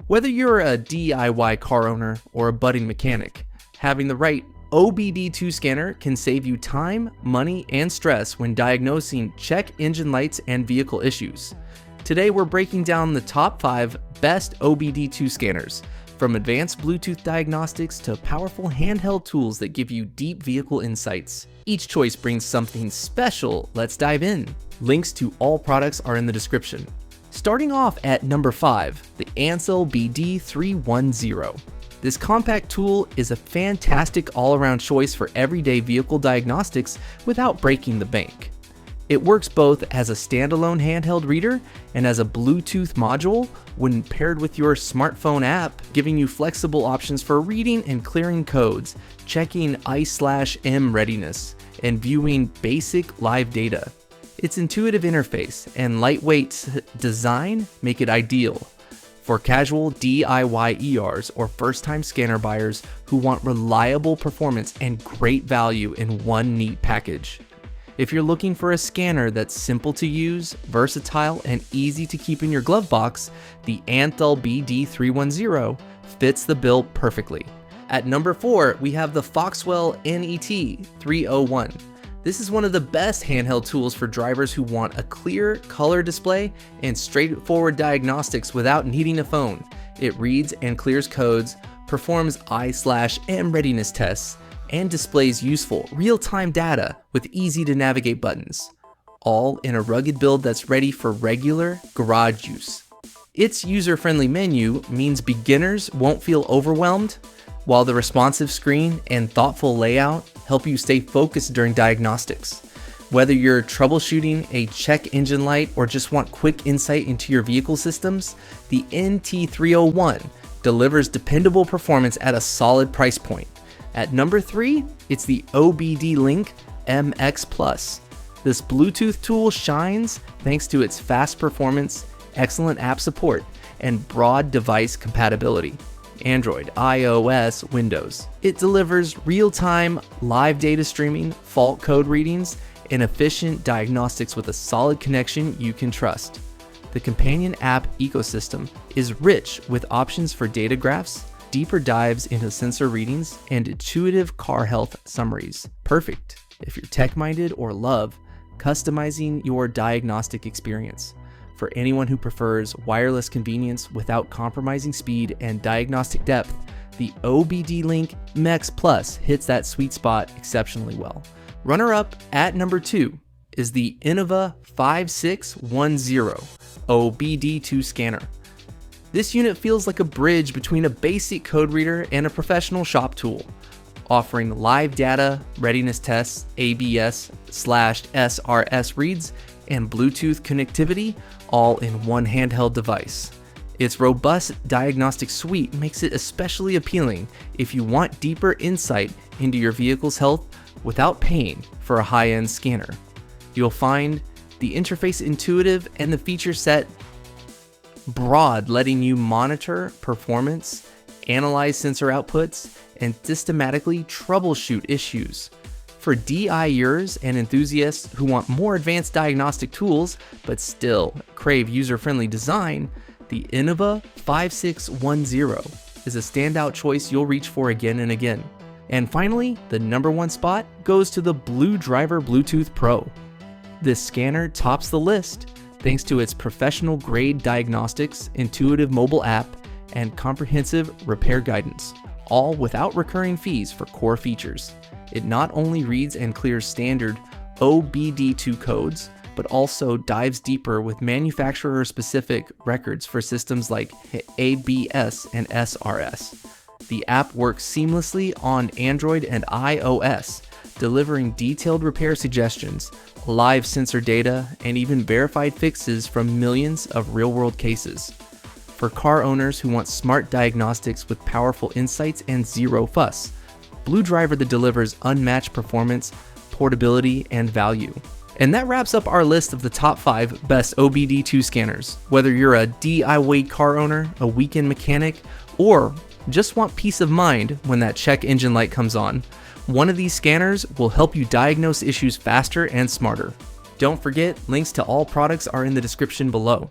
Whether you're a DIY car owner or a budding mechanic, having the right OBD2 scanner can save you time, money, and stress when diagnosing check engine lights and vehicle issues. Today we're breaking down the top 5 best OBD2 scanners, from advanced Bluetooth diagnostics to powerful handheld tools that give you deep vehicle insights. Each choice brings something special. Let's dive in. Links to all products are in the description. Starting off at number 5, the Ancel BD310. This compact tool is a fantastic all-around choice for everyday vehicle diagnostics without breaking the bank. It works both as a standalone handheld reader and as a Bluetooth module when paired with your smartphone app, giving you flexible options for reading and clearing codes, checking I/M readiness, and viewing basic live data. Its intuitive interface and lightweight design make it ideal for casual DIY ERs or first-time scanner buyers who want reliable performance and great value in one neat package. If you're looking for a scanner that's simple to use, versatile, and easy to keep in your glove box, the Ancel BD310 fits the bill perfectly. At number 4, we have the Foxwell NT301. This is one of the best handheld tools for drivers who want a clear color display and straightforward diagnostics without needing a phone. It reads and clears codes, performs I/M readiness tests, and displays useful real-time data with easy-to-navigate buttons, all in a rugged build that's ready for regular garage use. Its user-friendly menu means beginners won't feel overwhelmed, while the responsive screen and thoughtful layout help you stay focused during diagnostics. Whether you're troubleshooting a check engine light or just want quick insight into your vehicle systems, the NT301 delivers dependable performance at a solid price point. At number 3, it's the OBDLink MX Plus. This Bluetooth tool shines thanks to its fast performance, excellent app support, and broad device compatibility. Android, iOS, Windows. It delivers real-time live data streaming, fault code readings, and efficient diagnostics with a solid connection you can trust. The companion app ecosystem is rich with options for data graphs, deeper dives into sensor readings, and intuitive car health summaries. Perfect if you're tech-minded or love customizing your diagnostic experience. For anyone who prefers wireless convenience without compromising speed and diagnostic depth, the OBDLink MX Plus hits that sweet spot exceptionally well. Runner-up at number 2 is the Innova 5610 OBD2 scanner. This unit feels like a bridge between a basic code reader and a professional shop tool, offering live data, readiness tests, ABS/SRS reads, and Bluetooth connectivity all in one handheld device. Its robust diagnostic suite makes it especially appealing if you want deeper insight into your vehicle's health without paying for a high-end scanner. You'll find the interface intuitive and the feature set broad, letting you monitor performance, analyze sensor outputs, and systematically troubleshoot issues. For DIYers and enthusiasts who want more advanced diagnostic tools but still crave user-friendly design, the Innova 5610 is a standout choice you'll reach for again and again. And finally, the number 1 spot goes to the BlueDriver Bluetooth Pro. This scanner tops the list thanks to its professional-grade diagnostics, intuitive mobile app, and comprehensive repair guidance, all without recurring fees for core features. It not only reads and clears standard OBD2 codes, but also dives deeper with manufacturer-specific records for systems like ABS and SRS. The app works seamlessly on Android and iOS, delivering detailed repair suggestions, live sensor data, and even verified fixes from millions of real-world cases. For car owners who want smart diagnostics with powerful insights and zero fuss, BlueDriver that delivers unmatched performance, portability, and value. And that wraps up our list of the top 5 best OBD2 scanners. Whether you're a DIY car owner, a weekend mechanic, or just want peace of mind when that check engine light comes on, one of these scanners will help you diagnose issues faster and smarter. Don't forget, links to all products are in the description below.